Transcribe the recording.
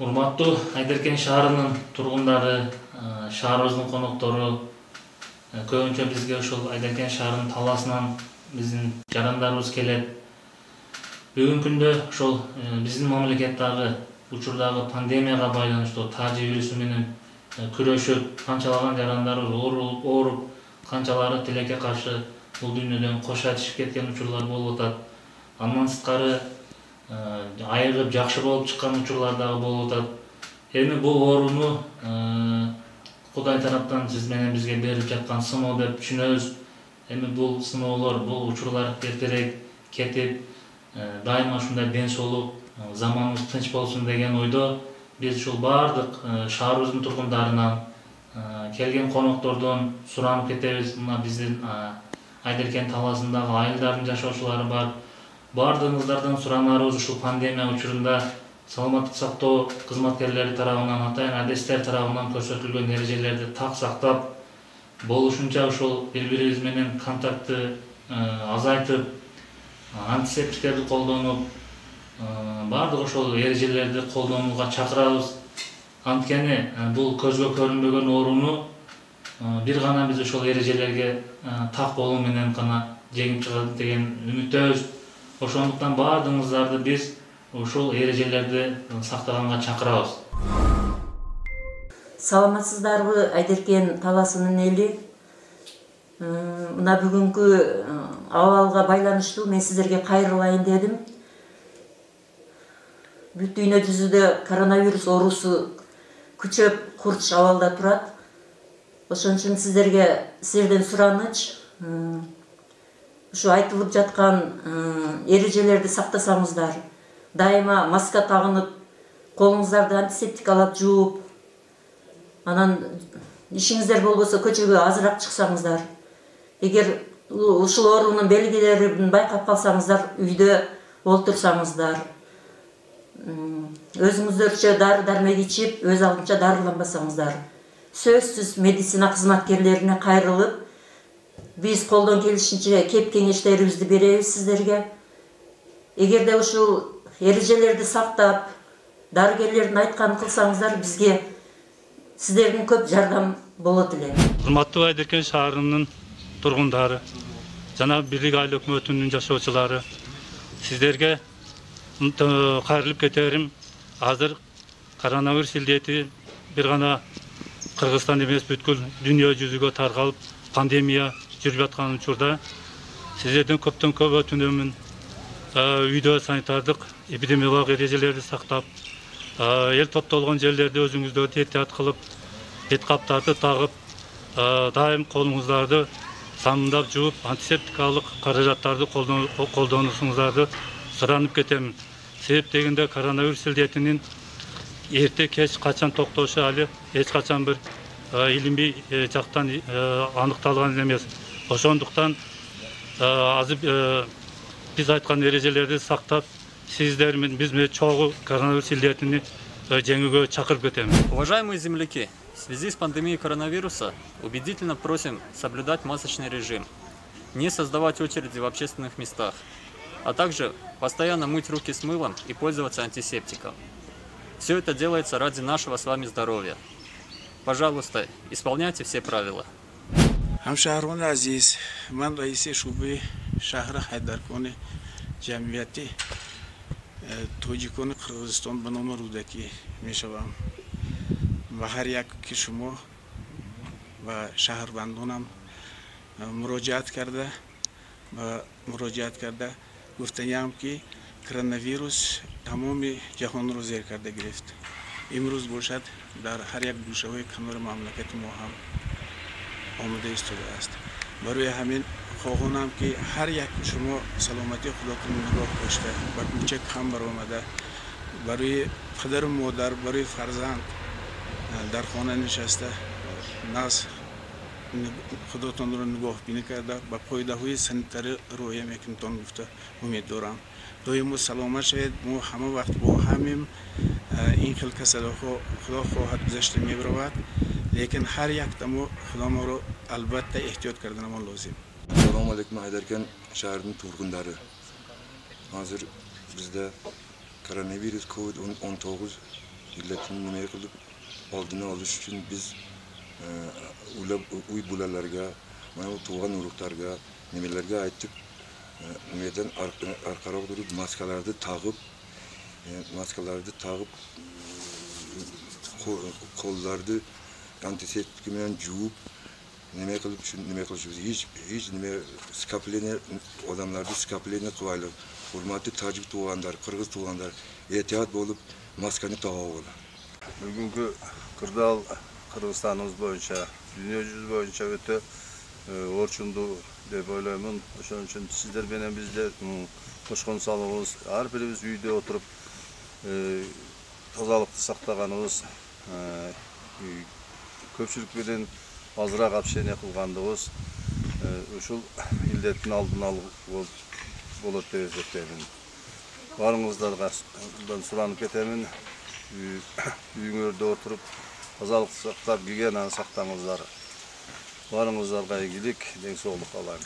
Урматтуу Айдеркен шаарынын тургундары, шаарыбыздын коноктору, көбүнчө бизге ушул Айдеркен шаарынын талаасынан биздин жарандарыбыз келет. Бүгүнкү күндө ошол биздин мамлекеттеги учурдагы пандемияга байланыштуу тажы вирусу менен күрөшүп, канчалаган жарандарыбыз ооруп, канчалары тилекке каршы бул дүйнөдөн кош айтышып кеткен учурлар болуп атат. Андан сырткары айыгып жакшы болуп чыккан учурлар дагы болуп атат. Эми бул ооруну Кудай тараптан сиз менен бизге берип жаткан сыноо деп түшүнөбүз. Эми бул сыноолор, бул учурлар эртерээк кетип, дайыма ушундай ден соолук, заманыбыз тынч болсун деген ойдо биз ушул баардык шаарыбыздын тургундарынан, келген коноктордон суранып кетебиз. Мына биздин Айдеркен талаасындагы айылдардын жашоочулары бар. Бардыгыңыздардан суранарыбыз ушул пандемия учурунда саламаттык сактоо кызматкерлери тарабынан, атайын адистер тарабынан көрсөтүлгөн эрежелерди так сактап, болушунча ушул бири-бирибиз менен контактты азайтып, антисептиктерди колдонуп, бардык ошол эрежелерди колдонууга чакырабыз. Анткени бул көзгө көрүнбөгөн ооруну бир гана биз ошол эрежелерге так болуу менен гана жеңип чыгат деген үмүттөбүз. Ошондуктан бардыгыңыздарды биз ушул эрежелерди сактаганга чакырабыз. Саламатсыздарбы, Айдеркен талаасынын эли? Мына бүгүнкү абалга байланыштуу мен сиздерге кайрылайын дедим. Бүт дүйнө жүзүндө коронавирус оорусу күчөп, курч абалда турат. Ошон үчүн сиздерден сураныч, ушу айтылып жаткан эрежелерди сактасаңыздар, дайыма маска тагынып, колуңуздарды антисептикалап жууп, анан ишиңиздер болбосо көчөгө азыраак чыксаңыздар, эгер ушул оорунун белгилерин байкап калсаңыздар, үйдө олтурсаңыздар, өзүңүздөрчө дары-дармек ичип, өз алдынча дарыланбасаңыздар, сөзсүз медицина кызматкерлерине кайрылып, биз колдон келишинче кеп кеңештерибизди беребиз сиздерге. Эгерде ушул эрежелерди сактап, дарыгерлердин айтканын кылсаңыздар, бизге сиздердин көп жардам болот эле. Урматтуу Айдеркен шаарынын тургундары, жана Бийлик айыл өкмөтүнүн жашоочулары, сиздерге кайрылып кетерим. Азыр коронавирус илдети бир гана Кыргызстан эмес, бүткүл дүйнө жүзүгө таргалып, пандемия жүрүп аткан учурда сиздерден көптөн көп өтүнөмүн. Үйдө санитардык эпидемиологиялык эрежелерди сактап, эл топтолгон жерлерде өзүңүздөрдү этият кылып, бет каптарды тагып, дайым колуңуздарды самындап жууп, антисептикалык каражаттарды колдонуусуңуздарды суранып кетемин. Себеп дегенде коронавирус илдетинин эрте кеч качан токтошу али эч качан бир илимий жактан аныкталган эмес. Ошондуктан азыр биз айткан эрежелерди сактап, сиздер менен биз менен чогуу коронавирус илдетини жеңүүгө чакырып кетем. Уважаемые земляки, в связи с пандемией коронавируса убедительно просим соблюдать масочный режим, не создавать очереди в общественных местах, а также постоянно мыть руки с мылом и пользоваться антисептиком. Все это делается ради нашего с вами здоровья. Пожалуйста, исполняйте все правила. همشهران عزیز، من رئیس شعبه شهر حیدرکن جمعیت توجیکان قرغیزستان به نام رودکی میشوم و هر یک که شما و شهروندانم مراجعت کرده گفتیم که کرونا تمام جهان رو زیر کرده گرفت. امروز باشد در هر یک گوشه‌های کنار مملکت ما هم آماده ایستاده است. برای همین خواهانم که هر یک شما سلامتی خودتون نگاه داشته و کوچک هم برآمده، برای پدر و مادر، برای فرزند در خانه نشسته، ناز خودتون رو نگاه بینی کرده و قاعده‌های سانیتری رعایت میکنید گفته امیدوارم. دویم سلامت شوید. ما همه وقت با همیم این خیل کسل خدا خواهد گذشته میبرود، لیکن هر یک دمو خدا ما رو البته احتیاط کردن ما لازم. Assalamu alaikum Ayderken şəhərinin turğunları. Hazır bizdə koronavirus COVID-19 illetin nime kılıp aldığını alış için biz uy bulalarga, tuğan uruklarga, nimelerge aittik. Nimeden arkara durup maskalarda kollarda antiseptikmen juup nime kılıp şu nime kılışıyoruz. Hiç nime skaplene adamlarda skaplene kıvaylı. Hurmatlı Tacik tuğanlar, Kırgız tuğanlar ehtiyat bolup maskani tağılı. Bugünkü Kırdal Kırgızstanımız boyunca, dünya yüzü boyunca öte orçundu dep oylayman. Oşon üçün sizler bilen bizler koşkon salыбыз, har birimiz uyda oturup tozalıkты saqtaganыбыз, köpçülük bilen azırak общение kılgandыбыз, uşul illetin aldını alıp bolat dep esepteymin. Barыңızlardan suranıp ketemin, uyuңөрдө oturup тазалык сактап, гигиенаны сактаңыздар. Барыңыздарга ийгилик, ден соолук алайын.